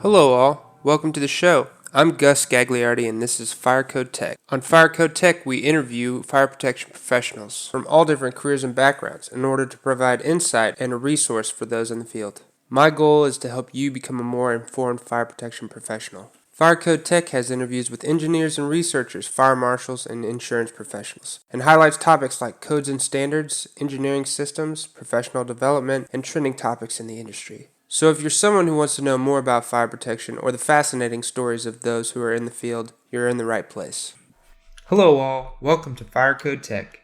Hello all, welcome to the show. I'm Gus Gagliardi and this is Fire Code Tech. On Fire Code Tech, we interview fire protection professionals from all different careers and backgrounds in order to provide insight and a resource for those in the field. My goal is to help you become a more informed fire protection professional. Fire Code Tech has interviews with engineers and researchers, fire marshals, and insurance professionals, and highlights topics like codes and standards, engineering systems, professional development, and trending topics in the industry. So if you're someone who wants to know more about fire protection or the fascinating stories of those who are in the field, you're in the right place. Hello all, welcome to Fire Code Tech.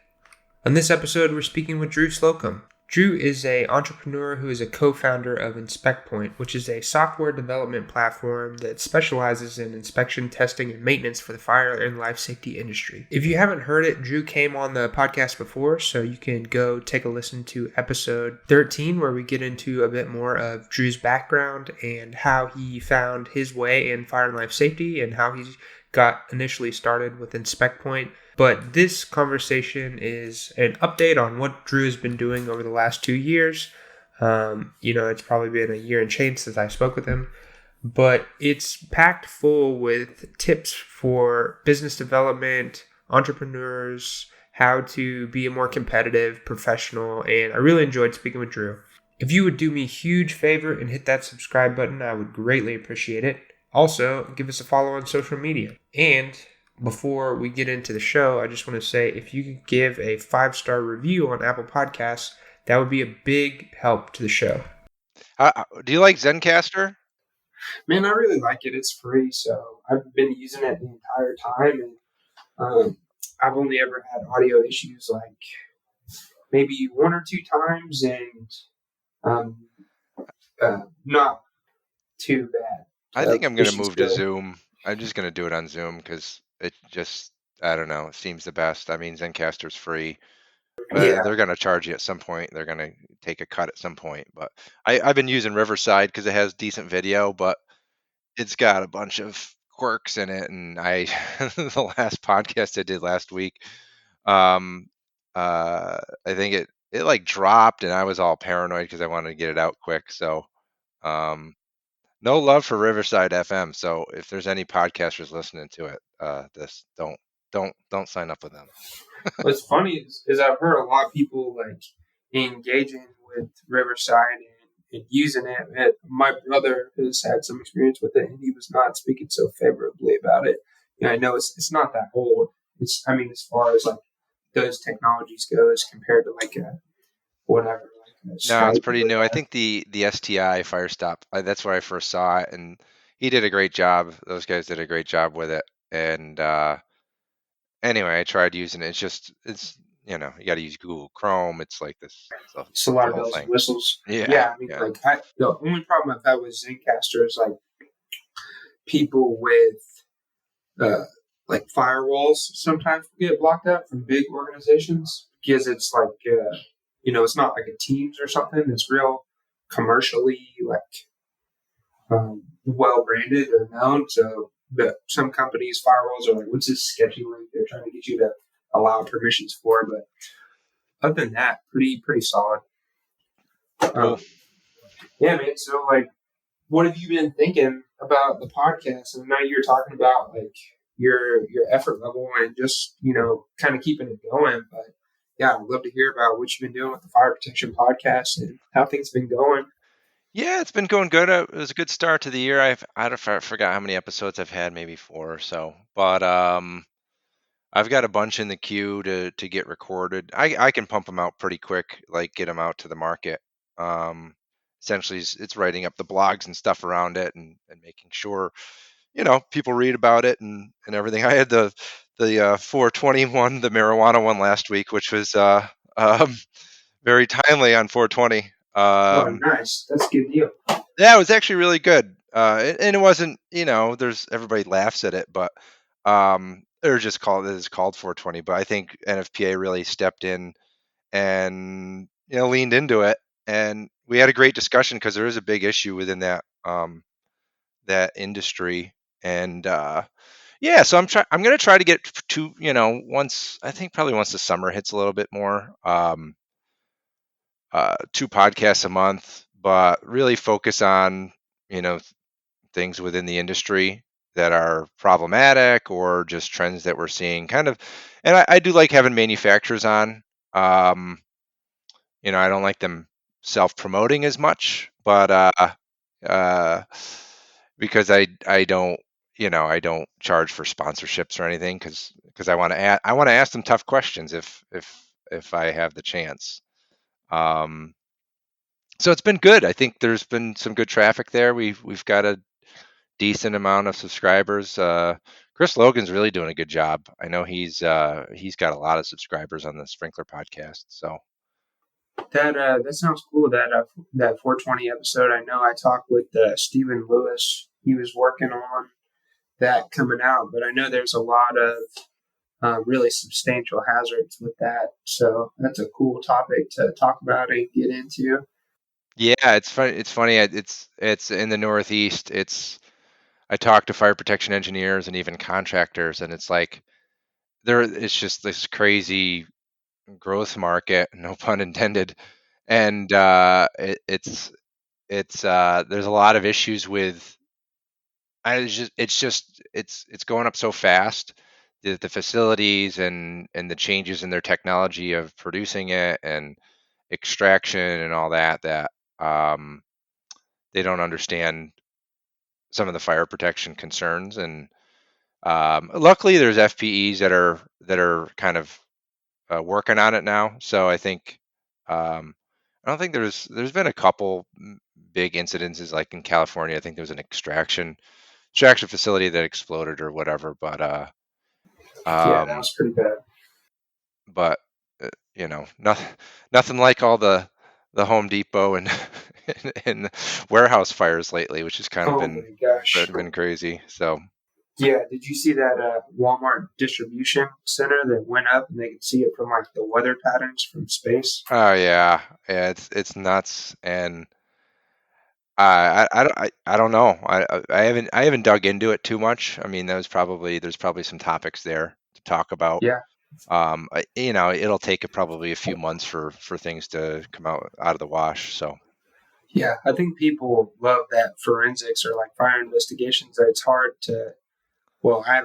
On this episode, we're speaking with Drew Slocum. Drew is an entrepreneur who is a co-founder of InspectPoint, which is a software development platform that specializes in inspection, testing, and maintenance for the fire and life safety industry. If you haven't heard it, Drew came on the podcast before, so you can go take a listen to episode 13, where we get into a bit more of Drew's background and how he found his way in fire and life safety and how he got initially started with InspectPoint. But this conversation is an update on what Drew has been doing over the last 2 years. It's probably been a year and change since I spoke with him, but it's packed full with tips for business development, entrepreneurs, how to be a more competitive professional, and I really enjoyed speaking with Drew. If you would do me a huge favor and hit that subscribe button, I would greatly appreciate it. Also, give us a follow on social media. And before we get into the show, I just want to say if you could give a 5-star review on Apple Podcasts, that would be a big help to the show. Do you like Zencaster? Man, I really like it. It's free, so I've been using it the entire time, and I've only ever had audio issues like maybe 1 or 2 times, and not too bad. I think I'm going to move to Zoom. I'm just going to do it on Zoom because it just, I don't know, it seems the best. I mean, Zencaster's free. They're going to charge you at some point. They're going to take a cut at some point. But I've been using Riverside because it has decent video, but it's got a bunch of quirks in it. And the last podcast I did last week, I think it like dropped and I was all paranoid because I wanted to get it out quick. So, no love for Riverside FM. So if there's any podcasters listening to it, don't sign up with them. What's funny is I've heard a lot of people like engaging with Riverside and using it. And my brother has had some experience with it, and he was not speaking so favorably about it. I know it's not that old. As far as like those technologies goes compared to like whatever. No, it's pretty new. I think the STI Fire Stop, that's where I first saw it, and he did a great job. Those guys did a great job with it. And anyway, I tried using it. It's you got to use Google Chrome. It's like this. It's a lot of bells and whistles. Yeah. The only problem I've had with Zencaster is like people with like firewalls sometimes get blocked out from big organizations because it's like it's not like a Teams or something. It's real commercially like well branded or known. So some companies' firewalls are like, what's this sketchy link they're trying to get you to allow permissions for? But other than that, pretty solid. Yeah, man. So like, what have you been thinking about the podcast? And now you're talking about like your effort level and just kind of keeping it going. But yeah, I'd love to hear about what you've been doing with the fire protection podcast and how things have been going. Yeah, it's been going good. It was a good start to the year. I forgot how many episodes I've had, maybe 4 or so. But I've got a bunch in the queue to get recorded. I can pump them out pretty quick, like get them out to the market. Essentially, it's writing up the blogs and stuff around it and making sure people read about it and everything. I had the 421, the marijuana one last week, which was very timely on 420. Nice. That's a good deal. Yeah, it was actually really good. And it wasn't, everybody laughs at it, but or just called 420. But I think NFPA really stepped in and leaned into it, and we had a great discussion because there is a big issue within that industry. And so I'm going to try to get to once the summer hits a little bit more, 2 podcasts a month, but really focus on things within the industry that are problematic or just trends that we're seeing kind of. And I do like having manufacturers on. Um, I don't like them self-promoting as much, but uh, because I don't, I don't charge for sponsorships or anything because I want to ask them tough questions if I have the chance. Um, so it's been good. I think there's been some good traffic there. We've got a decent amount of subscribers. Chris Logan's really doing a good job. I know he's got a lot of subscribers on the Sprinkler podcast. So That sounds cool. That 420 episode. I know I talked with Stephen Lewis. He was working on that coming out, but I know there's a lot of really substantial hazards with that. So that's a cool topic to talk about and get into. yeah, it's funny. It's funny. It's in the Northeast. I talk to fire protection engineers and even contractors, and it's like it's just this crazy growth market, no pun intended. And there's a lot of issues with. It's going up so fast. The facilities and the changes in their technology of producing it and extraction and all that um, they don't understand some of the fire protection concerns. And luckily, there's FPEs that are kind of working on it now. So I think I don't think there's been a couple big incidences like in California. I think there was an extraction facility that exploded or whatever. Yeah, that Um, was pretty bad. but nothing like all the Home Depot and and warehouse fires lately, which has kind of Oh my gosh. been crazy. So Yeah, did you see that Walmart distribution center that went up and they could see it from like the weather patterns from space? oh yeah, it's nuts. And I don't know. I haven't dug into it too much. I mean, there's probably some topics there to talk about. Yeah, It'll take probably a few months for things to come out of the wash. So yeah. I think people love that forensics or like fire investigations. That it's hard to. Well, I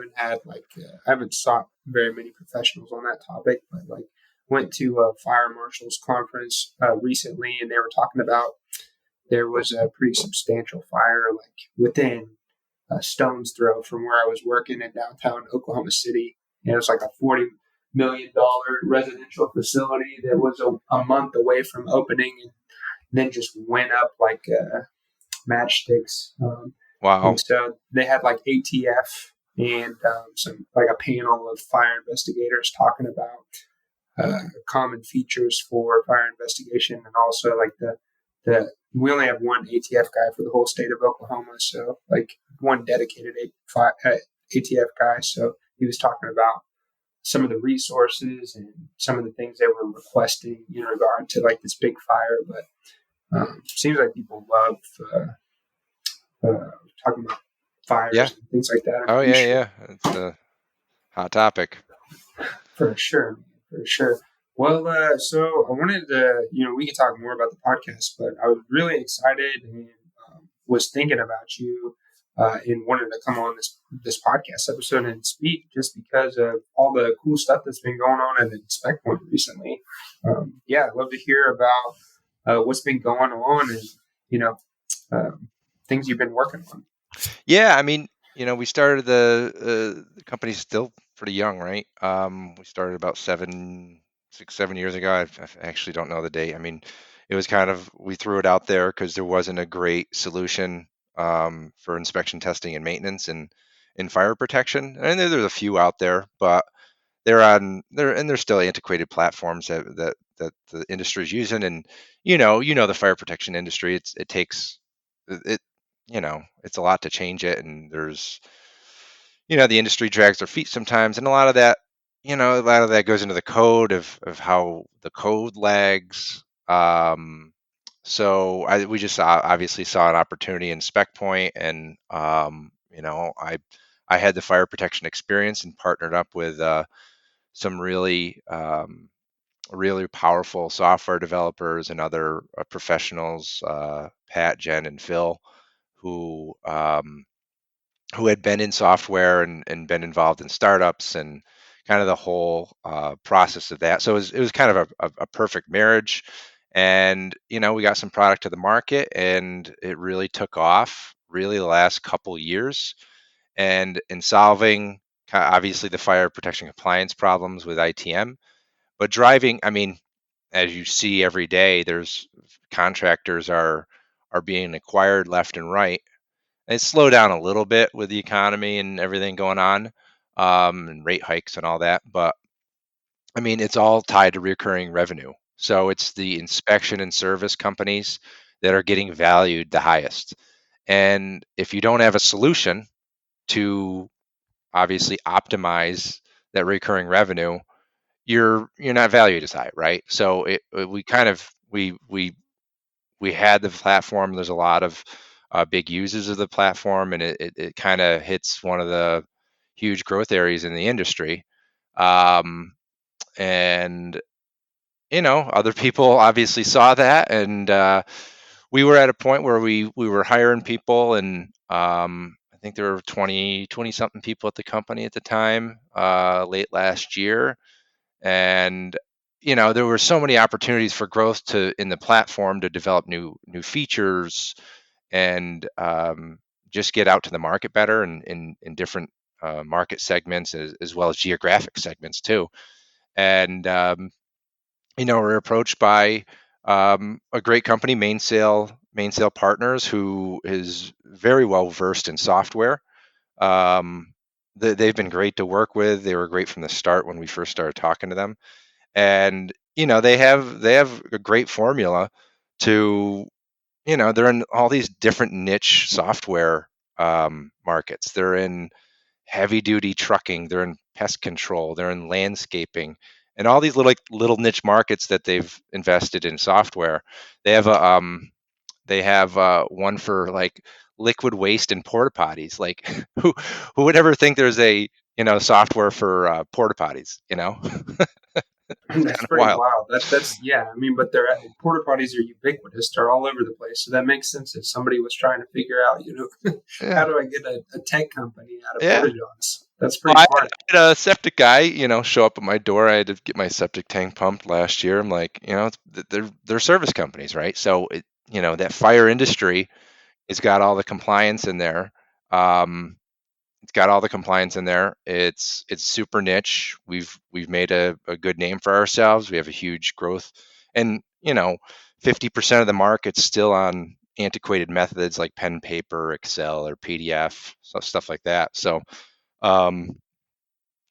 haven't sought very many professionals on that topic, but like went to a fire marshal's conference recently, and they were talking about there was a pretty substantial fire like within a stone's throw from where I was working in downtown Oklahoma City. And it was like a $40 million residential facility that was a month away from opening, and then just went up like matchsticks. wow, And so they had like ATF and some like a panel of fire investigators talking about common features for fire investigation, and also like the we only have one ATF guy for the whole state of Oklahoma, so like one dedicated ATF guy. So he was talking about some of the resources and some of the things they were requesting in regard to like this big fire. But seems like people love talking about yeah, fires and things like that. I'm oh pretty yeah, sure. yeah, it's a hot topic. For sure, for sure. Well, so I wanted to, we could talk more about the podcast, but I was really excited and was thinking about you and wanted to come on this podcast episode and speak just because of all the cool stuff that's been going on at SpecPoint recently. Yeah, I'd love to hear about what's been going on and you know things you've been working on. Yeah, I mean, we started the company's still pretty young, right? We started about 6, 7 years ago. I actually don't know the date. I mean, it was kind of we threw it out there because there wasn't a great solution for inspection, testing, and maintenance in fire protection. And there's a few out there, but they're still antiquated platforms that the industry is using. And the fire protection industry. It takes it it's a lot to change it, and there's the industry drags their feet sometimes, and a lot of that goes into the code of how the code lags. So we just obviously saw an opportunity in SpecPoint, and I had the fire protection experience and partnered up with some really powerful software developers and other professionals, Pat, Jen, and Phil, who had been in software and been involved in startups and kind of the whole process of that. So it was kind of a perfect marriage. And, we got some product to the market and it really took off really the last couple years. And in solving obviously the fire protection compliance problems with ITM, but driving, I mean, as you see every day, there's contractors are being acquired left and right. It's slowed down a little bit with the economy and everything going on, and rate hikes and all that. But I mean, it's all tied to recurring revenue. So it's the inspection and service companies that are getting valued the highest. And if you don't have a solution to obviously optimize that recurring revenue, you're not valued as high, right? So we kind of we had the platform. There's a lot of big users of the platform, and it kind of hits one of the huge growth areas in the industry. Um, and other people obviously saw that, and we were at a point where we were hiring people, and I think there were 20 something people at the company at the time, late last year. And there were so many opportunities for growth to in the platform to develop new features and just get out to the market better and in different market segments as well as geographic segments too. And we're approached by a great company, Mainsail Partners, who is very well versed in software. They've been great to work with. They were great from the start when we first started talking to them. And they have a great formula to they're in all these different niche software markets. They're in heavy duty trucking, they're in pest control, they're in landscaping, and all these little niche markets that they've invested in software. They have one for like liquid waste and porta potties. Like who would ever think there's a software for porta potties? It's That's kind of pretty wild. wild. That's yeah. I mean, but porta potties are ubiquitous. They're all over the place. So that makes sense if somebody was trying to figure out, how Yeah, do I get a tech company out of yeah. porta johns? That's Well, pretty smart. I had a septic guy, show up at my door. I had to get my septic tank pumped last year. I'm like, they're service companies, right? So that fire industry has got all the compliance in there. Um, it's got all the compliance in there. It's super niche. We've made a good name for ourselves. We have a huge growth, and 50% of the market's still on antiquated methods like pen, paper, Excel, or PDF, so stuff like that. So um,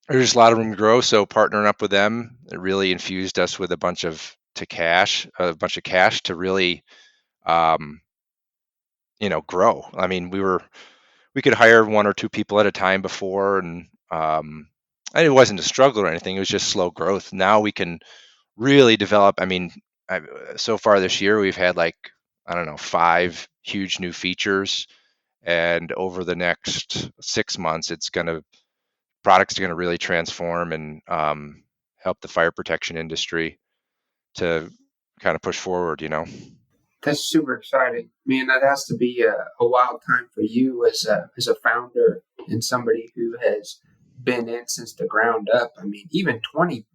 there's just a lot of room to grow. So partnering up with them, it really infused us with a bunch of cash to really, um, grow. I mean, we could hire one or two people at a time before, and it wasn't a struggle or anything. It was just slow growth. Now we can really develop. I mean, so far this year we've had like I don't know 5 huge new features, and over the next 6 months, products are going to really transform and help the fire protection industry to kind of push forward. That's super exciting. I mean, that has to be a wild time for you as a founder and somebody who has been in since the ground up. I mean, even 20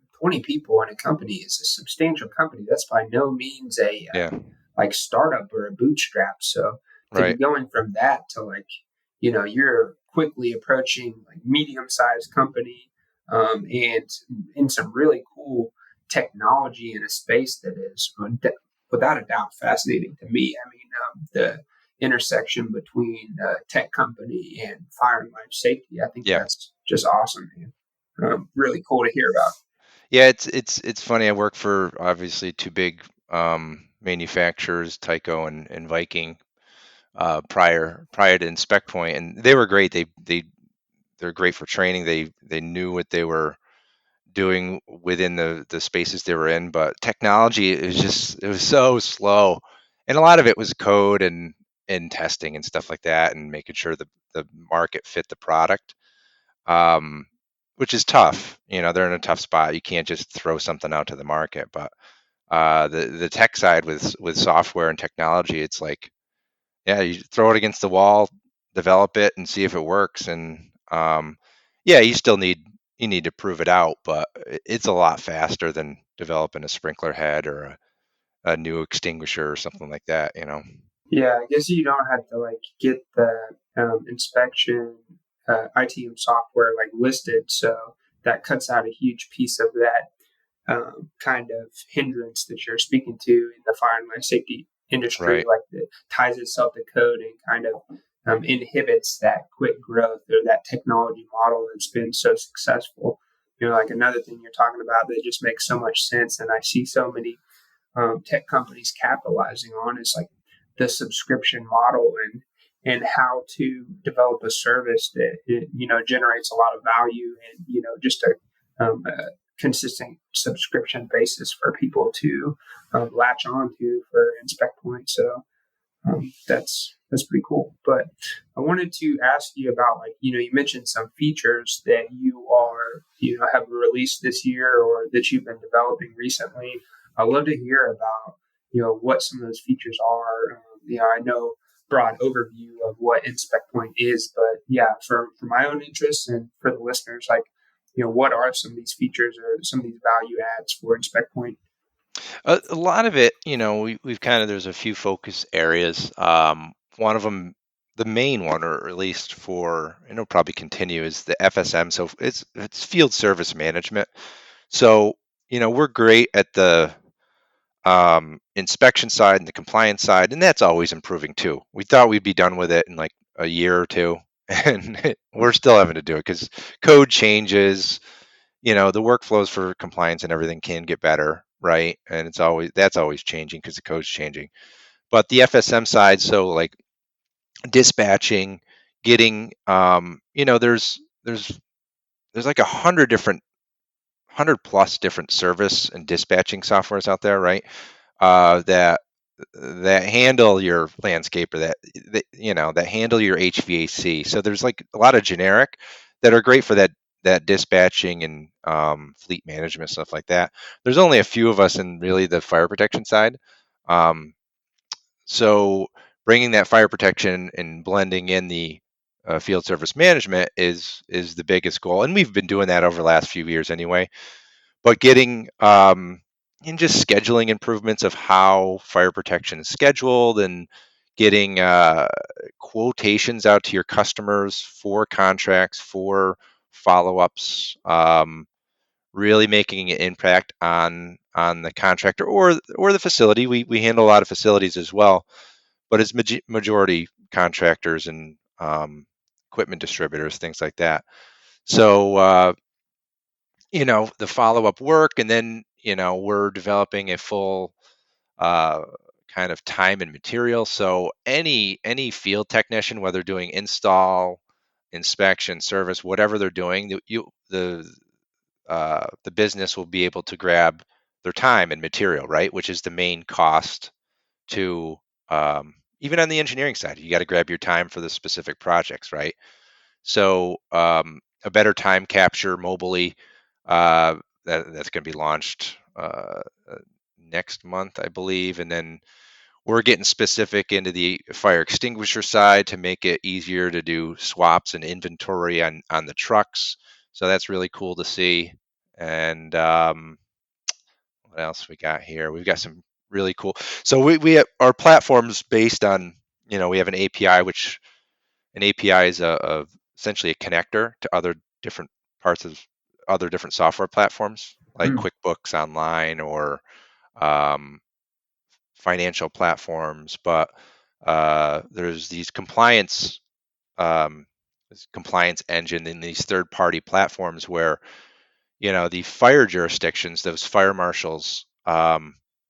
people in a company is a substantial company. That's by no means a Yeah. like startup or a bootstrap. So to be Right. going from that to like, you're quickly approaching like medium sized company, and in some really cool technology in a space that is without a doubt fascinating to me. I mean, the intersection between tech company and fire and life safety. I think Yeah. that's just awesome, man. Really cool to hear about. Yeah. It's funny. I work for obviously two big manufacturers, Tyco and Viking, prior to InspectPoint, and they were great. They're great for training. They knew what they were doing within the spaces they were in, but technology it was so slow, and a lot of it was code and testing and stuff like that, and making sure the market fit the product, um, which is tough. They're in a tough spot. You can't just throw something out to the market. But the tech side with software and technology, it's like yeah, you throw it against the wall, develop it, and see if it works. And yeah, you need to prove it out, but it's a lot faster than developing a sprinkler head or a new extinguisher or something like that. Yeah, I guess you don't have to like get the inspection ITM software like listed, so that cuts out a huge piece of that kind of hindrance that you're speaking to in the fire and life safety industry, Right. like that ties itself to code and kind of inhibits that quick growth or that technology model that's been so successful. Like another thing you're talking about that just makes so much sense, and I see so many tech companies capitalizing on is like the subscription model and how to develop a service that generates a lot of value and just a consistent subscription basis for people to latch on to for InspectPoint. So that's pretty cool. But I wanted to ask you about like you mentioned some features that you are have released this year or that you've been developing recently. I'd love to hear about what some of those features are. I know broad overview of what InspectPoint is, but yeah, for my own interest and for the listeners, like what are some of these features or some of these value adds for InspectPoint? A lot of it, we've kind of there's a few focus areas. One of them, the main one, or at least for, and it'll probably continue, is the FSM. So it's field service management. So we're great at the inspection side and the compliance side, and that's always improving too. We thought we'd be done with it in like a year or two, and we're still having to do it because code changes. The workflows for compliance and everything can get better, right? And that's always changing because the code's changing. But the FSM side, so like dispatching, getting, there's like 100 plus different service and dispatching softwares out there, right? That handle your landscape, or that handle your HVAC. So there's like a lot of generic that are great for that dispatching and fleet management, stuff like that. There's only a few of us in really the fire protection side. Um, so bringing that fire protection and blending in the field service management is the biggest goal, and we've been doing that over the last few years anyway. But getting and just scheduling improvements of how fire protection is scheduled, and getting quotations out to your customers for contracts, for follow-ups, really making an impact on the contractor or the facility. We handle a lot of facilities as well, but it's majority contractors and equipment distributors, things like that. So the follow-up work, and then we're developing a full uh, kind of time and material. So any field technician, whether doing install, inspection, service, whatever they're doing, the business will be able to grab their time and material, right? Which is the main cost to, even on the engineering side, you got to grab your time for the specific projects, right? So a better time capture mobily, that's going to be launched next month, I believe. And then we're getting specific into the fire extinguisher side to make it easier to do swaps and inventory on the trucks. So that's really cool to see. And what else we got here? We've got some really cool. So we have our platforms based on, we have an API, which an API is essentially a connector to other different parts of other different software platforms, like Mm. QuickBooks Online or um, financial platforms. But there's these this compliance engine in these third-party platforms where the fire jurisdictions, those fire marshals,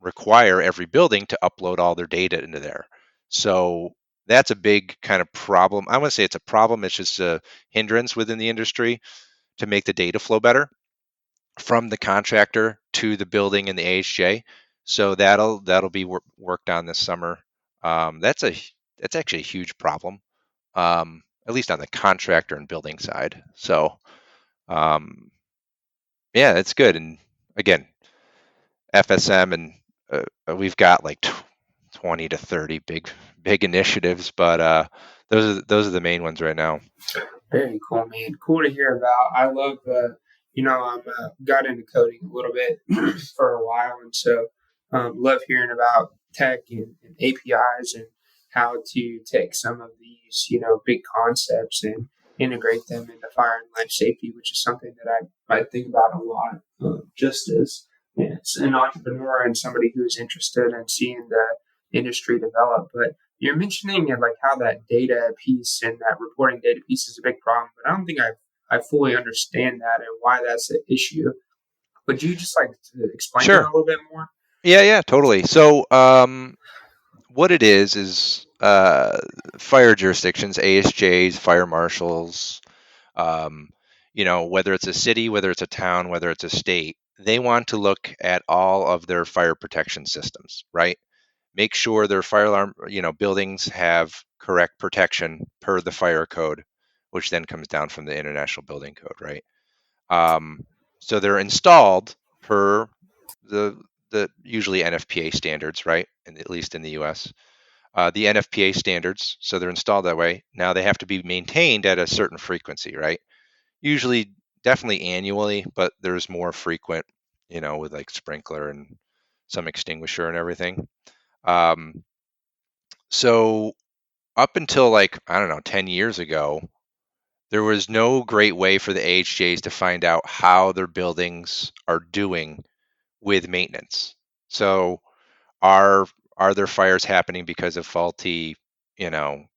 require every building to upload all their data into there. So that's a big kind of problem. I wouldn't say it's a problem, it's just a hindrance within the industry to make the data flow better from the contractor to the building and the AHJ. So that'll be worked on this summer. That's actually a huge problem, at least on the contractor and building side. So um, yeah, it's good. And again, FSM, and we've got like 20 to 30 big initiatives, but those are the main ones right now. Very cool, man. Cool to hear about. I love, I'm got into coding a little bit for a while, and so love hearing about tech and APIs and how to take some of these, big concepts and integrate them into fire and life safety, which is something that I think about a lot, just as an entrepreneur and somebody who is interested in seeing the industry develop. But you're mentioning like how that data piece and that reporting data piece is a big problem, but I don't think I fully understand that and why that's an issue. Would you just like to explain that a Sure. little bit more? Yeah, totally. So, what it is fire jurisdictions, ASJs, fire marshals, um, whether it's a city, whether it's a town, whether it's a state, they want to look at all of their fire protection systems, right? Make sure their fire alarm, buildings have correct protection per the fire code, which then comes down from the International Building Code, right? Um, so they're installed per the usually NFPA standards, right? And at least in the U.S., the NFPA standards. So they're installed that way. Now they have to be maintained at a certain frequency, right? Usually, definitely annually, but there's more frequent, with like sprinkler and some extinguisher and everything. Um, so up until like, I don't know, 10 years ago, there was no great way for the AHJs to find out how their buildings are doing with maintenance. So are are there fires happening because of faulty,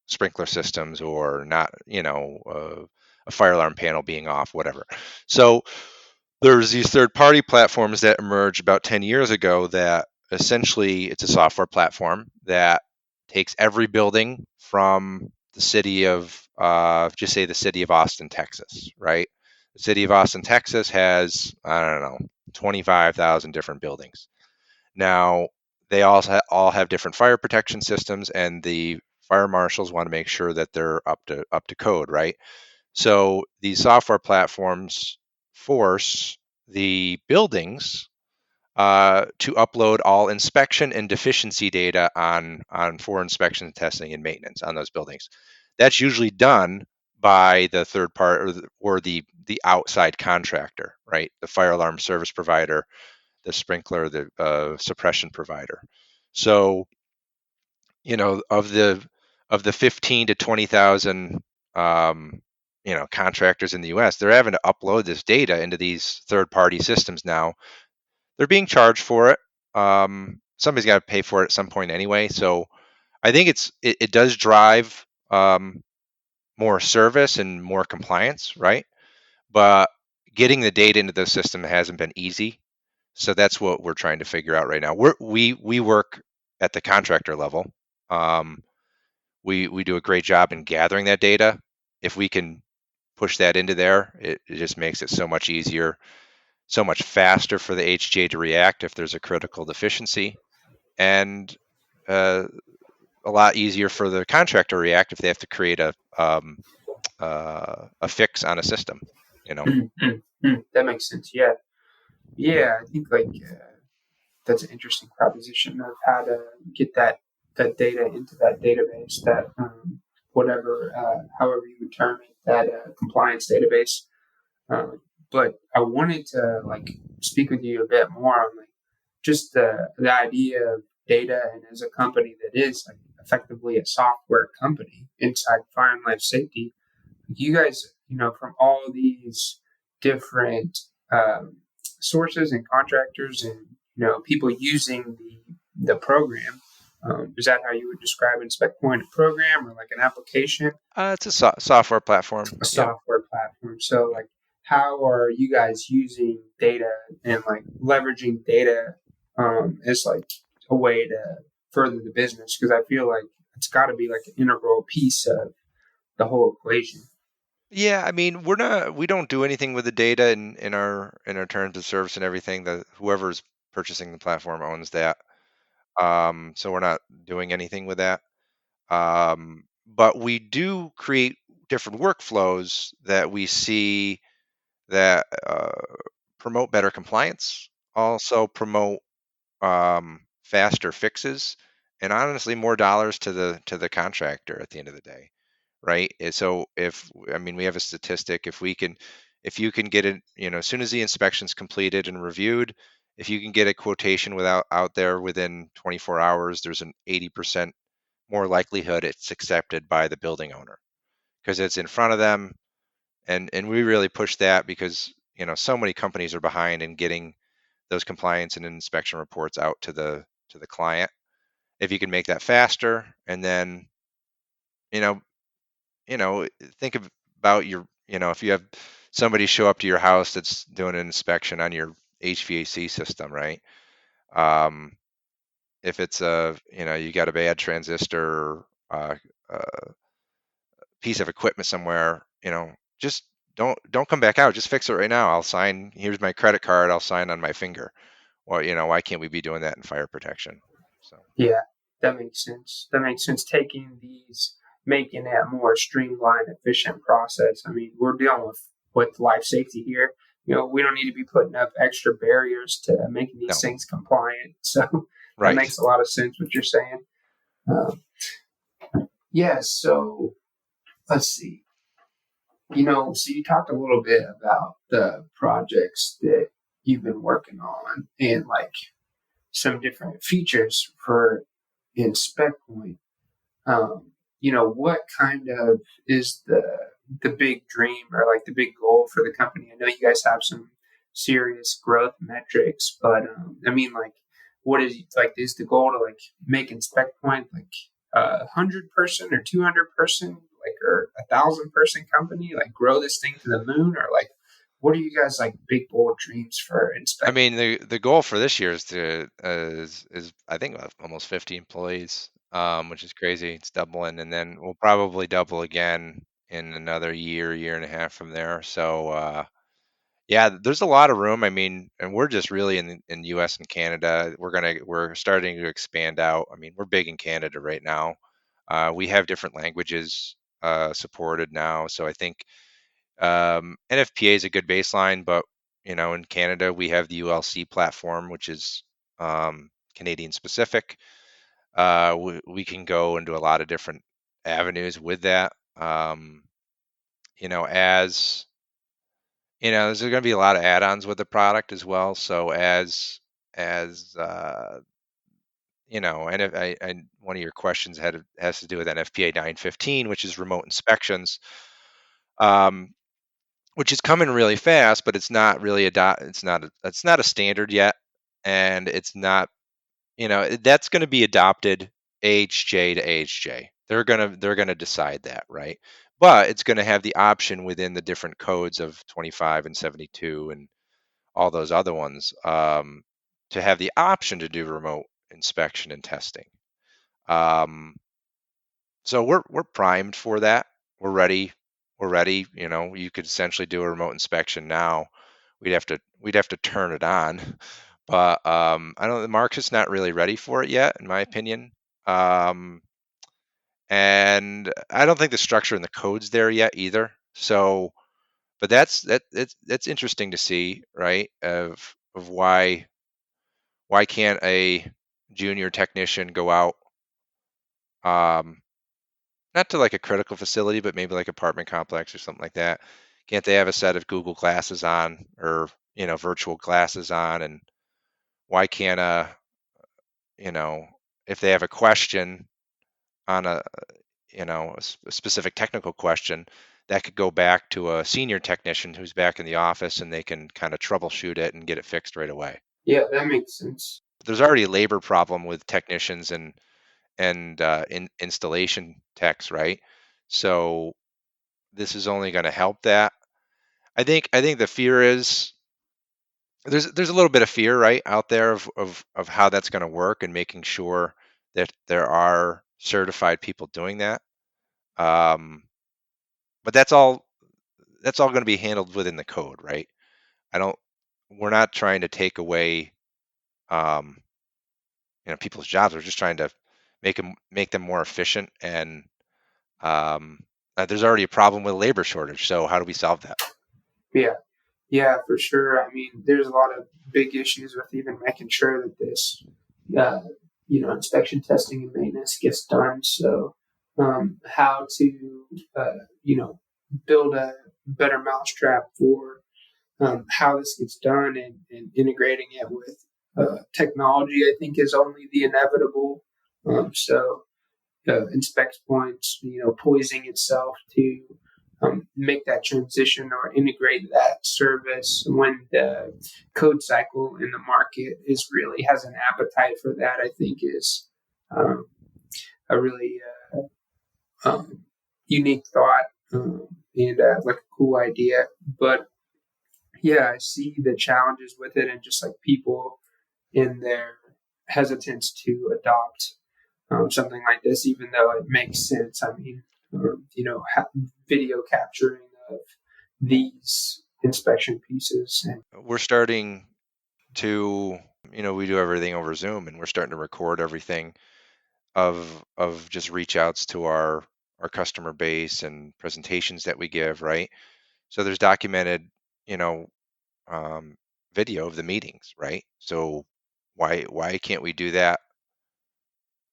sprinkler systems or not, a fire alarm panel being off, whatever. So there's these third party platforms that emerged about 10 years ago that essentially it's a software platform that takes every building from the city of just say the city of Austin, Texas, right? The city of Austin, Texas has, I don't know, 25,000 different buildings. Now, they all have different fire protection systems, and the fire marshals want to make sure that they're up to code, right? So these software platforms force the buildings to upload all inspection and deficiency data on for inspection, testing, and maintenance on those buildings. That's usually done by the third part or the outside contractor, right? The fire alarm service provider, the sprinkler, the suppression provider. So, of the 15 to 20,000 contractors in the U.S., they're having to upload this data into these third-party systems now. They're being charged for it. Somebody's got to pay for it at some point anyway. So I think it does drive more service and more compliance, right? But getting the data into the system hasn't been easy. So that's what we're trying to figure out right now. We work at the contractor level. Um, we do a great job in gathering that data. If we can push that into there, it just makes it so much easier, so much faster for the HJ to react if there's a critical deficiency, and uh, a lot easier for the contractor to react if they have to create a fix on a system. That makes sense. Yeah, yeah. I think like that's an interesting proposition of how to get that data into that database, that whatever, however you would term it, that compliance database. But I wanted to like speak with you a bit more on like just the idea of data, and as a company that is like effectively a software company inside fire and life safety, you guys, from all these different sources and contractors and people using the program. Is that how you would describe SpecPoint, a program or like an application? It's a software platform. A Yep. software platform. So like how are you guys using data and like leveraging data as like a way to further the business? Because I feel like it's got to be like an integral piece of the whole equation. Yeah, I mean, we don't do anything with the data in our terms of service and everything. The whoever's purchasing the platform owns that. So we're not doing anything with that. But we do create different workflows that we see that promote better compliance, also promote faster fixes, and honestly more dollars to the contractor at the end of the day, right? And so if I mean we have a statistic, if you can get it, as soon as the inspection's completed and reviewed, if you can get a quotation without out there within 24 hours, there's an 80% more likelihood it's accepted by the building owner because it's in front of them. And we really push that because so many companies are behind in getting those compliance and inspection reports out to the client. If you can make that faster, and then you know you know think about if you have somebody show up to your house that's doing an inspection on your HVAC system, right? um, if it's you got a bad transistor, uh, uh, piece of equipment somewhere, just don't come back out. Just fix it right now. I'll sign. Here's my credit card. I'll sign on my finger. Well, why can't we be doing that in fire protection? So Yeah, that makes sense. That makes sense. Taking these, making it a more streamlined, efficient process. I mean, we're dealing with life safety here. We don't need to be putting up extra barriers to making these no, things compliant. So that right. makes a lot of sense what you're saying. Uh, yeah. So let's see. So you talked a little bit about the projects that you've been working on and like some different features for InspectPoint. What kind of is the big dream or like the big goal for the company? I know you guys have some serious growth metrics, but I mean, like, what is like is the goal to like make InspectPoint like 100-person or 200-person, like, or 1,000-person company, like grow this thing to the moon, or like what are you guys like big bold dreams for I Inspect? mean, the goal for this year is to is I think almost 50 employees, which is crazy. It's doubling, and then we'll probably double again in another year and a half from there. So yeah, there's a lot of room. I mean, and we're just really in U.S. and Canada. We're starting to expand out. I mean, we're big in Canada right now. We have different languages supported now, so I think NFPA is a good baseline. But in Canada, we have the ULC platform, which is Canadian specific. We can go into a lot of different avenues with that. As there's going to be a lot of add-ons with the product as well. So as and if one of your questions has to do with NFPA 915, which is remote inspections, um, which is coming really fast, but it's not really it's not a standard yet, and it's not that's going to be adopted AHJ to AHJ. They're gonna decide that, right? But it's going to have the option within the different codes of 25 and 72 and all those other ones, to have the option to do remote inspection and testing. Um, so we're primed for that. We're ready. We're ready. You could essentially do a remote inspection now. We'd have to turn it on, but I don't. The market's not really ready for it yet, in my opinion. Um, and I don't think the structure and the code's there yet either. So, but that's interesting to see, right? Of why can't a junior technician go out, um, not to like a critical facility, but maybe like apartment complex or something like that? Can't they have a set of Google glasses on, or virtual glasses on? And why can't you know if they have a question on a specific technical question, that could go back to a senior technician who's back in the office, and they can kind of troubleshoot it and get it fixed right away. Yeah, that makes sense. There's already a labor problem with technicians and installation techs, right? So this is only going to help that. I think the fear is there's a little bit of fear right out there of how that's going to work and making sure that there are certified people doing that. Um, but that's all going to be handled within the code, right? I don't. We're not trying to take away um, people's jobs. We're just trying to make them more efficient. And there's already a problem with labor shortage. So how do we solve that? Yeah. Yeah, for sure. I mean, there's a lot of big issues with even making sure that this, uh, inspection testing and maintenance gets done. So how to build a better mousetrap for how this gets done, and integrating it with technology, I think, is only the inevitable. So InspectPoint, poising itself to make that transition or integrate that service when the code cycle in the market has an appetite for that, I think is a really unique thought, and like a cool idea. But yeah, I see the challenges with it, and just like people in their hesitance to adopt something like this, even though it makes sense. I mean, video capturing of these inspection pieces. And We're starting to, we do everything over Zoom, and we're starting to record everything of just reach outs to our customer base and presentations that we give, right? So there's documented, video of the meetings, right? So why can't we do that,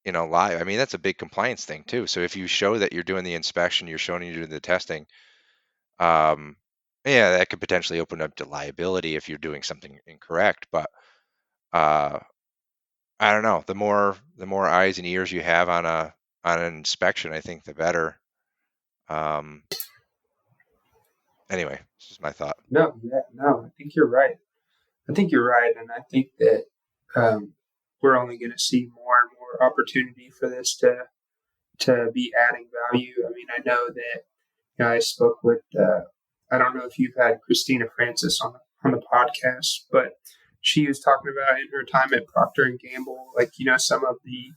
live? I mean, that's a big compliance thing too. So if you show that you're doing the inspection, you're showing you're doing the testing, yeah, that could potentially open up to liability if you're doing something incorrect. But I don't know. The more eyes and ears you have on an inspection, I think the better. Anyway, this is my thought. No, I think you're right. And I think that we're only going to see more and more opportunity for this to be adding value. I mean, I know that I spoke with. I don't know if you've had Christina Francis on the podcast, but she was talking about in her time at Procter and Gamble, like some of the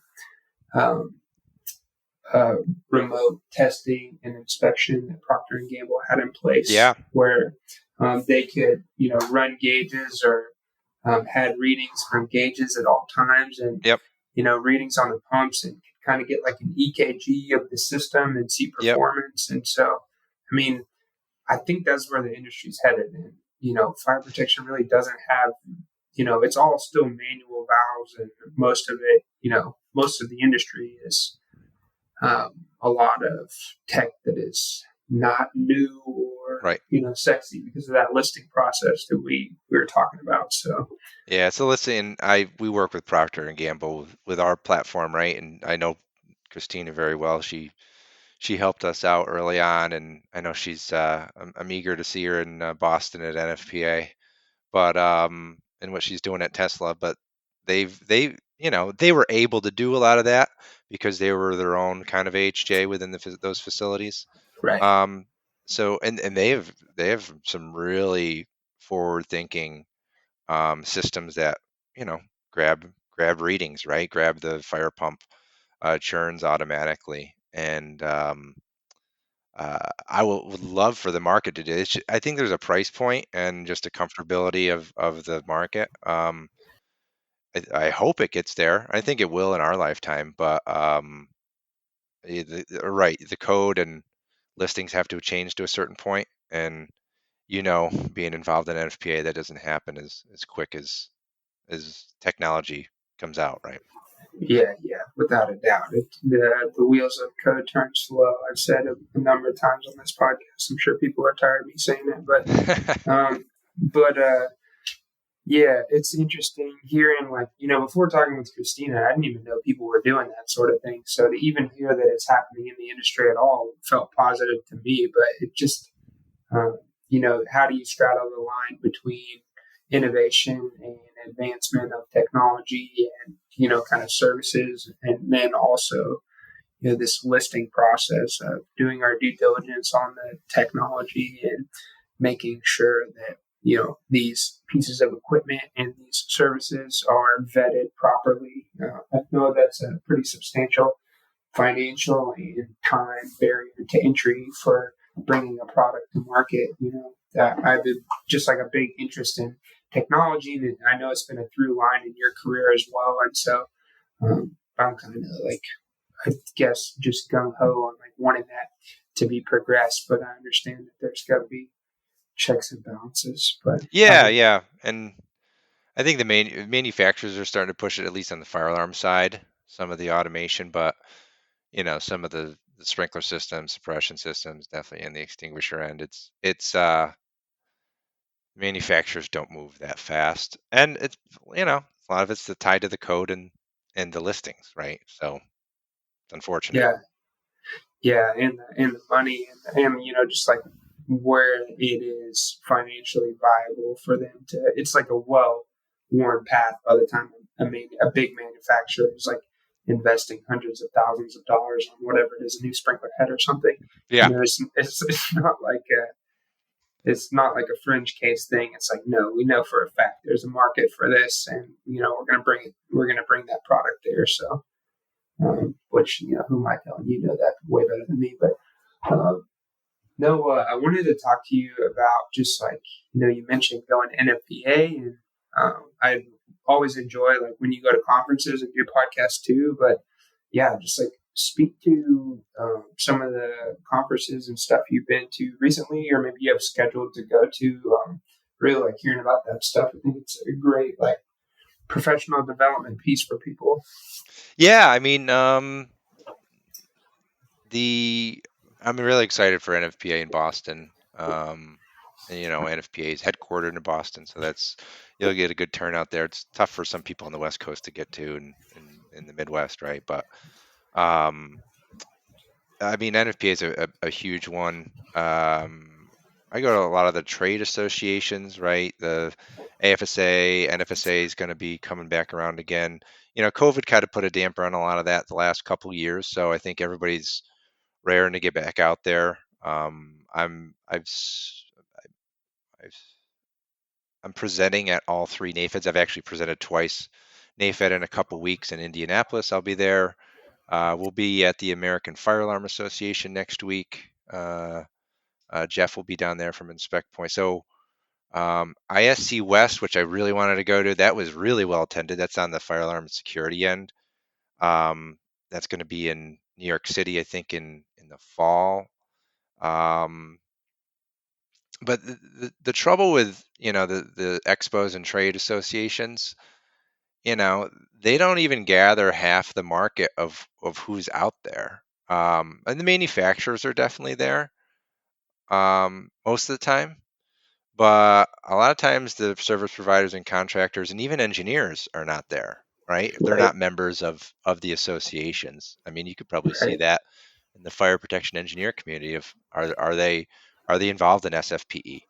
remote testing and inspection that Procter and Gamble had in place. Yeah. Where they could run gauges or had readings from gauges at all times, and Yep. Readings on the pumps, and kind of get like an EKG of the system and see performance. Yep. And so, I mean, I think that's where the industry's headed. And fire protection really doesn't have, it's all still manual valves, and most of it, most of the industry is a lot of tech that is not new or right. Sexy because of that listing process that we were talking about. So yeah, so listen, we work with Procter and Gamble with our platform, right? And I know Christina very well. She helped us out early on, and I know she's I'm eager to see her in Boston at NFPA, but and what she's doing at Tesla. But they were able to do a lot of that because they were their own kind of HJ within those facilities. Right. So and they have some really forward thinking systems that grab readings, right? Grab the fire pump churns automatically, and I would love for the market to do it. I think there's a price point and just a comfortability of the market. I hope it gets there. I think it will in our lifetime, but right, the code and listings have to change to a certain point, and being involved in NFPA, that doesn't happen as quick as technology comes out, right? Yeah, without a doubt. The wheels of code turn slow. I've said it a number of times on this podcast. I'm sure people are tired of me saying it, but yeah, it's interesting hearing, like, before talking with Christina, I didn't even know people were doing that sort of thing. So to even hear that it's happening in the industry at all felt positive to me. But it just, how do you straddle the line between innovation and advancement of technology and, kind of services, and then also, this listing process of doing our due diligence on the technology and making sure that these pieces of equipment and these services are vetted properly. I know that's a pretty substantial financial and time barrier to entry for bringing a product to market. I've been just like a big interest in technology, and I know it's been a through line in your career as well. And so I'm kind of like, I guess, just gung ho on like wanting that to be progressed, but I understand that there's got to be checks and balances. But yeah, and I think the manufacturers are starting to push it, at least on the fire alarm side. some of the automation, but some of the sprinkler systems, suppression systems, definitely in the extinguisher end. It's manufacturers don't move that fast, and it's a lot of it's tied to the code and the listings, right? So it's unfortunate. Yeah, yeah, and the money and just like where it is financially viable for them to. It's like a well-worn path by the time a big manufacturer is like investing hundreds of thousands of dollars on whatever it is, a new sprinkler head or something. Yeah, It's not like a fringe case thing. It's like, no, we know for a fact there's a market for this, and we're gonna bring that product there. So, which who am I telling? You know that way better than me. But no, I wanted to talk to you about just like you mentioned going NFPA, and I always enjoy like when you go to conferences and do podcasts too. But yeah, just like speak to some of the conferences and stuff you've been to recently, or maybe you have scheduled to go to. Really like hearing about that stuff. I think it's a great like professional development piece for people. yeah. I mean, I'm really excited for NFPA in Boston. And, NFPA is headquartered in Boston, so you'll get a good turnout there. It's tough for some people on the West Coast to get to, and in the Midwest, right? But I mean, NFPA is a huge one. I go to a lot of the trade associations, right? The AFSA, NFSA is going to be coming back around again. COVID kind of put a damper on a lot of that the last couple of years, so I think everybody's raring to get back out there. I'm presenting at all three NAFEDs. I've actually presented twice. NAFED in a couple weeks in Indianapolis. I'll be there. We'll be at the American Fire Alarm Association next week. Jeff will be down there from InspectPoint. So ISC West, which I really wanted to go to, that was really well attended. That's on the fire alarm and security end. That's going to be in New York City, I think, in the fall. But the trouble with the expos and trade associations, they don't even gather half the market of who's out there. And the manufacturers are definitely there most of the time, but a lot of times the service providers and contractors and even engineers are not there, right? If they're Right, not members of the associations. I mean, you could probably see right, that in the fire protection engineer community. Of are they involved in SFPE?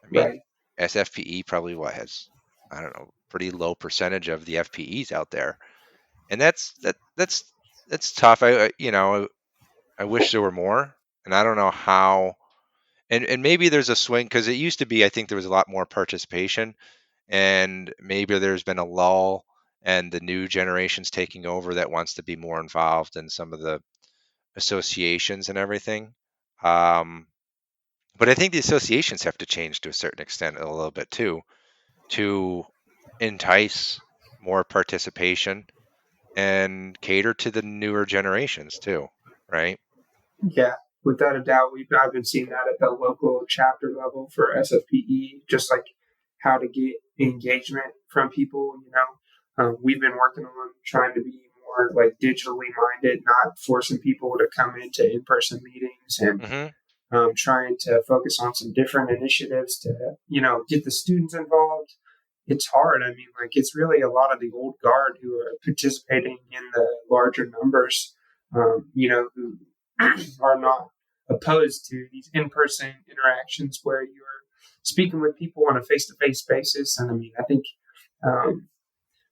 I mean, right. SFPE probably has, I don't know, pretty low percentage of the FPEs out there, and that's tough. I wish there were more, and I don't know how. And maybe there's a swing because it used to be, I think there was a lot more participation, and maybe there's been a lull, and the new generation's taking over that wants to be more involved in some of the associations and everything. Um, but I think the associations have to change to a certain extent a little bit too, to entice more participation and cater to the newer generations too, right? Yeah, without a doubt, I've been seeing that at the local chapter level for SFPE, just like how to get engagement from people. We've been working on trying to be more like digitally minded, not forcing people to come into in-person meetings, and Hmm. trying to focus on some different initiatives to get the students involved. It's hard. I mean, like it's really a lot of the old guard who are participating in the larger numbers. Who are not opposed to these in-person interactions where you're speaking with people on a face-to-face basis. And I mean, I think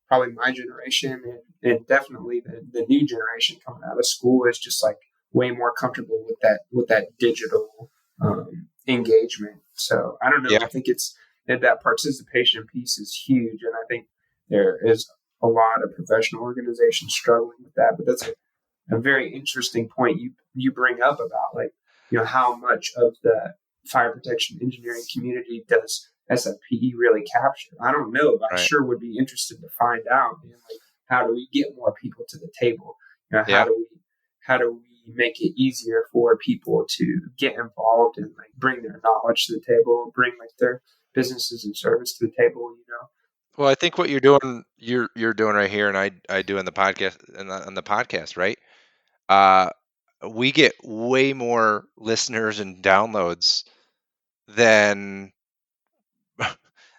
probably my generation and definitely the new generation coming out of school is just like way more comfortable with that digital engagement. So I don't know. I Yeah, think it's that participation piece is huge, and I think there is a lot of professional organizations struggling with that. But that's a very interesting point you bring up about like how much of the fire protection engineering community does SFPE really capture. I don't know, but I right. sure would be interested to find out. Like, how do we get more people to the table? Yeah, How do we make it easier for people to get involved and like bring their knowledge to the table, bring like their businesses and service to the table? Well, I think what you're doing right here, and I do in the podcast and on the podcast, right? Uh, we get way more listeners and downloads than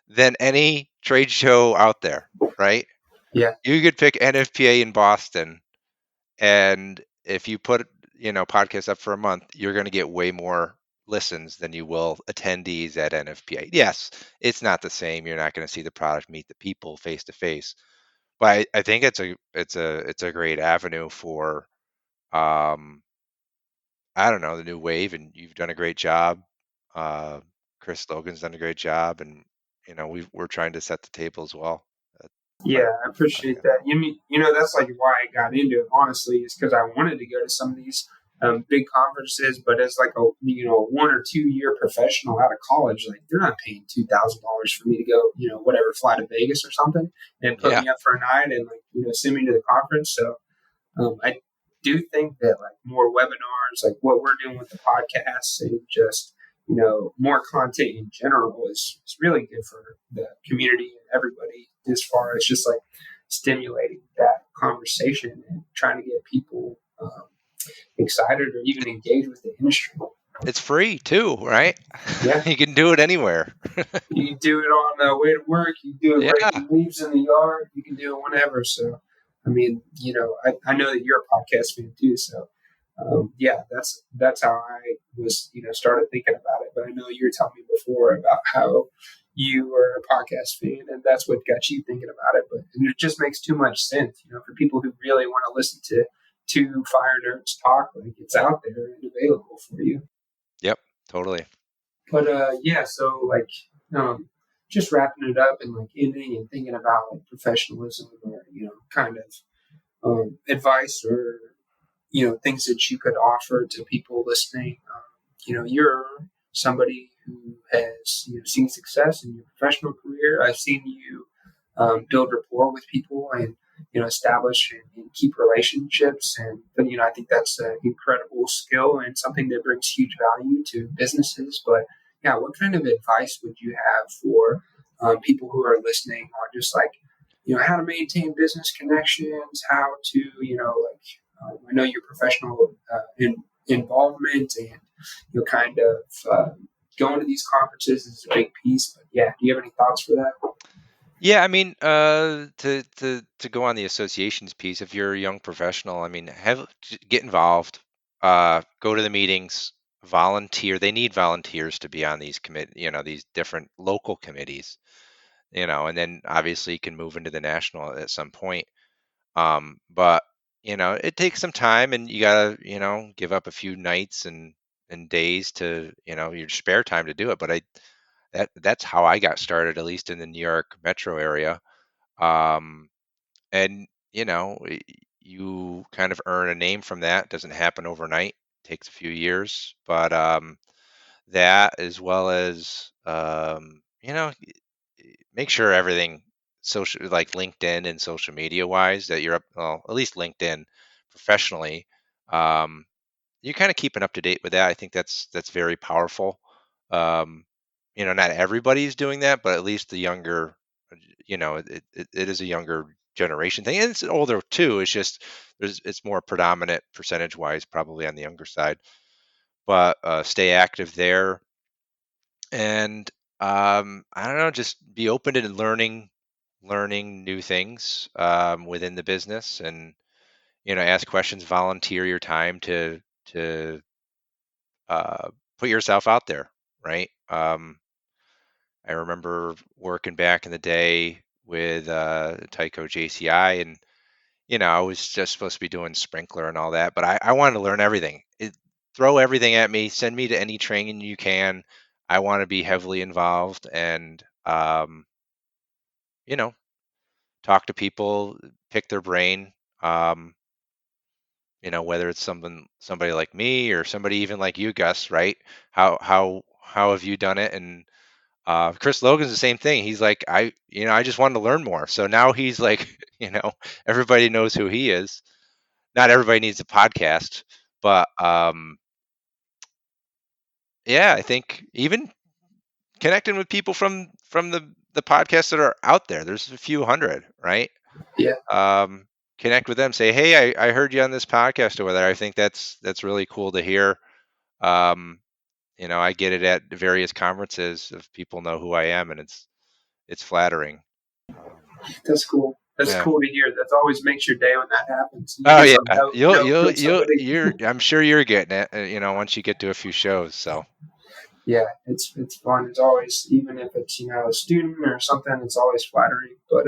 than any trade show out there, right? Yeah. You could pick NFPA in Boston, and if you put, podcasts up for a month, you're going to get way more listens than you will attendees at NFPA. Yes, it's not the same. You're not going to see the product, meet the people face to face. But I think it's a great avenue for, um, I don't know, the new wave, and you've done a great job. Uh, Chris Logan's done a great job, and we're trying to set the table as well. at Yeah, Fire I appreciate Podcast. that. That's like why I got into it. Honestly, is because I wanted to go to some of these big conferences, but as like a 1 or 2 year professional out of college, like they're not paying $2,000 for me to go, whatever, fly to Vegas or something and put Yeah, me up for a night and like send me to the conference. So I do think that like more webinars, like what we're doing with the podcasts and just, more content in general is really good for the community and everybody as far as just like stimulating that conversation and trying to get people excited or even engaged with the industry. it's free too, right? Yeah. You can do it anywhere. You can do it on the way to work. You can do it Yeah. raking leaves in the yard. You can do it whenever. So, I mean, I know that you're a podcast fan too. So, yeah, that's how I was, started thinking about it. But I know you were telling me before about how you were a podcast fan, and that's what got you thinking about it. But it just makes too much sense, for people who really want to listen to two fire nerds talk. Like it's out there and available for you. Yep. Totally. But yeah, so like just wrapping it up and like ending and thinking about like professionalism or kind of advice or things that you could offer to people listening. You're somebody who has seen success in your professional career. I've seen you build rapport with people and establish and keep relationships, and I think that's an incredible skill and something that brings huge value to businesses. But yeah, what kind of advice would you have for people who are listening on just like how to maintain business connections, how to I know your professional involvement and kind of going to these conferences is a big piece. But yeah, do you have any thoughts for that? Yeah, I mean, to go on the associations piece, if you're a young professional, I mean, get involved, go to the meetings, volunteer. They need volunteers to be on these these different local committees, and then obviously you can move into the national at some point. But it takes some time, and you gotta, give up a few nights and days to, your spare time to do it. But that's how I got started, at least in the New York metro area. um, and you kind of earn a name from that. It doesn't happen overnight. It takes a few years, but that, as well as make sure everything social, like LinkedIn and social media wise, that you're up, well, at least LinkedIn professionally. um, you're kind of keeping up to date with that. I think that's very powerful. um, not everybody's doing that, but at least the younger, it is a younger generation thing, and it's older too. It's just it's more predominant percentage wise, probably on the younger side. But stay active there, and I don't know, just be open to learning new things within the business, and ask questions, volunteer your time to put yourself out there, right? I remember working back in the day with Tyco JCI, and I was just supposed to be doing sprinkler and all that, but I wanted to learn everything. Throw everything at me, send me to any training you can. I want to be heavily involved, and you know, talk to people, pick their brain. Um, whether it's somebody like me or somebody even like you, Gus, right? How have you done it? And Chris Logan's the same thing. He's like, I just wanted to learn more. So now he's like, everybody knows who he is. Not everybody needs a podcast, but yeah, I think even connecting with people from the podcasts that are out there. There's a few hundred, right? Yeah. Connect with them. Say, hey, I heard you on this podcast over there. I think that's really cool to hear. I get it at various conferences if people know who I am, and it's flattering. That's cool. That's Yeah. cool to hear. That always makes your day when that happens. You Oh get yeah, some note from somebody. I'm sure you're getting it. Once you get to a few shows. So Yeah, it's fun. It's always, even if it's a student or something, it's always flattering. But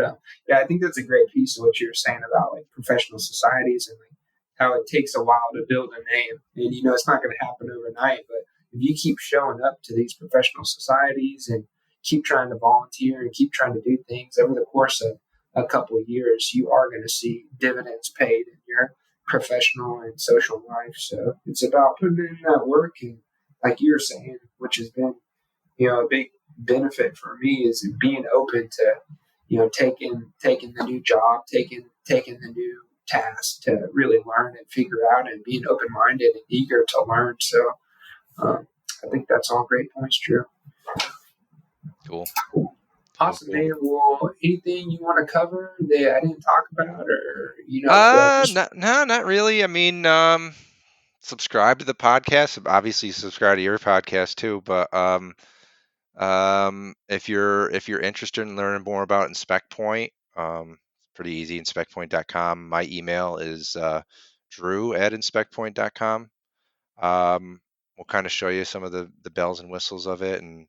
yeah, I think that's a great piece of what you were saying about like professional societies and like how it takes a while to build a name. And it's not going to happen overnight. But if you keep showing up to these professional societies and keep trying to volunteer and keep trying to do things over the course of a couple of years, you are going to see dividends paid in your professional and social life. So it's about putting in that work, and like you were saying, which has been, a big benefit for me, is being open to, taking the new job, taking the new task to really learn and figure out, and being open minded and eager to learn. So I think that's all great points, Drew. cool. Awesome, Cool. man. Well, anything you want to cover that I didn't talk about, or just... Not really. I mean, subscribe to the podcast. Obviously, subscribe to your podcast too. But if you're interested in learning more about InspectPoint, it's pretty easy. InspectPoint.com. My email is drew@inspectpoint.com. We'll kind of show you some of the bells and whistles of it, and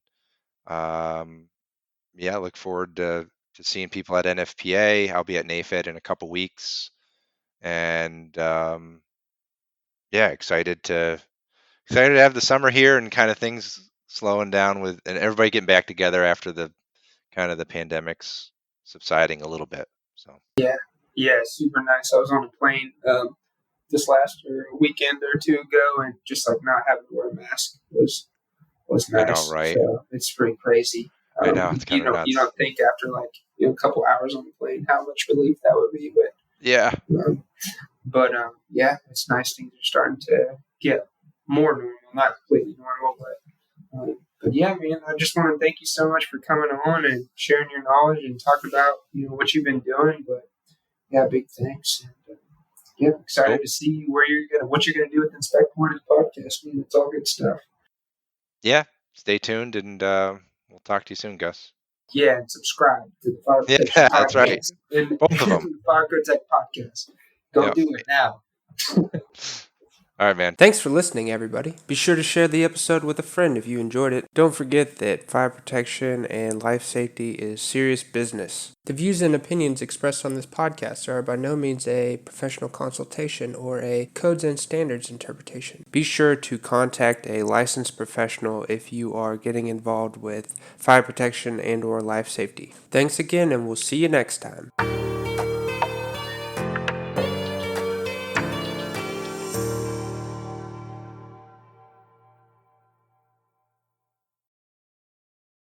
yeah, look forward to seeing people at NFPA. I'll be at NAFED in a couple weeks, and yeah, excited to have the summer here and kind of things slowing down and everybody getting back together after the kind of the pandemic's subsiding a little bit. So Yeah, super nice. I was on a plane this last weekend or two ago, and just like not having to wear a mask was I know, nice. right? So it's pretty crazy. I know, it's kind of You nuts. don't think after like a couple hours on the plane how much relief that would be, Yeah. Yeah, it's nice. Things are starting to get more normal, not completely normal, but yeah, man, I just want to thank you so much for coming on and sharing your knowledge and talking about what you've been doing. But yeah, big thanks. And, yeah, excited Cool. to see what you're gonna do with InspectPoint podcast. Man, it's all good stuff. Yeah. Stay tuned, and we'll talk to you soon, Gus. Yeah, and subscribe to the Fire Yeah, Protection that's right. Podcast and Both of them. the Fire Code Tech Podcast. Go Yep. do it now. All right, man. Thanks for listening, everybody. Be sure to share the episode with a friend if you enjoyed it. Don't forget that fire protection and life safety is serious business. The views and opinions expressed on this podcast are by no means a professional consultation or a codes and standards interpretation. Be sure to contact a licensed professional if you are getting involved with fire protection and or life safety. Thanks again, and we'll see you next time.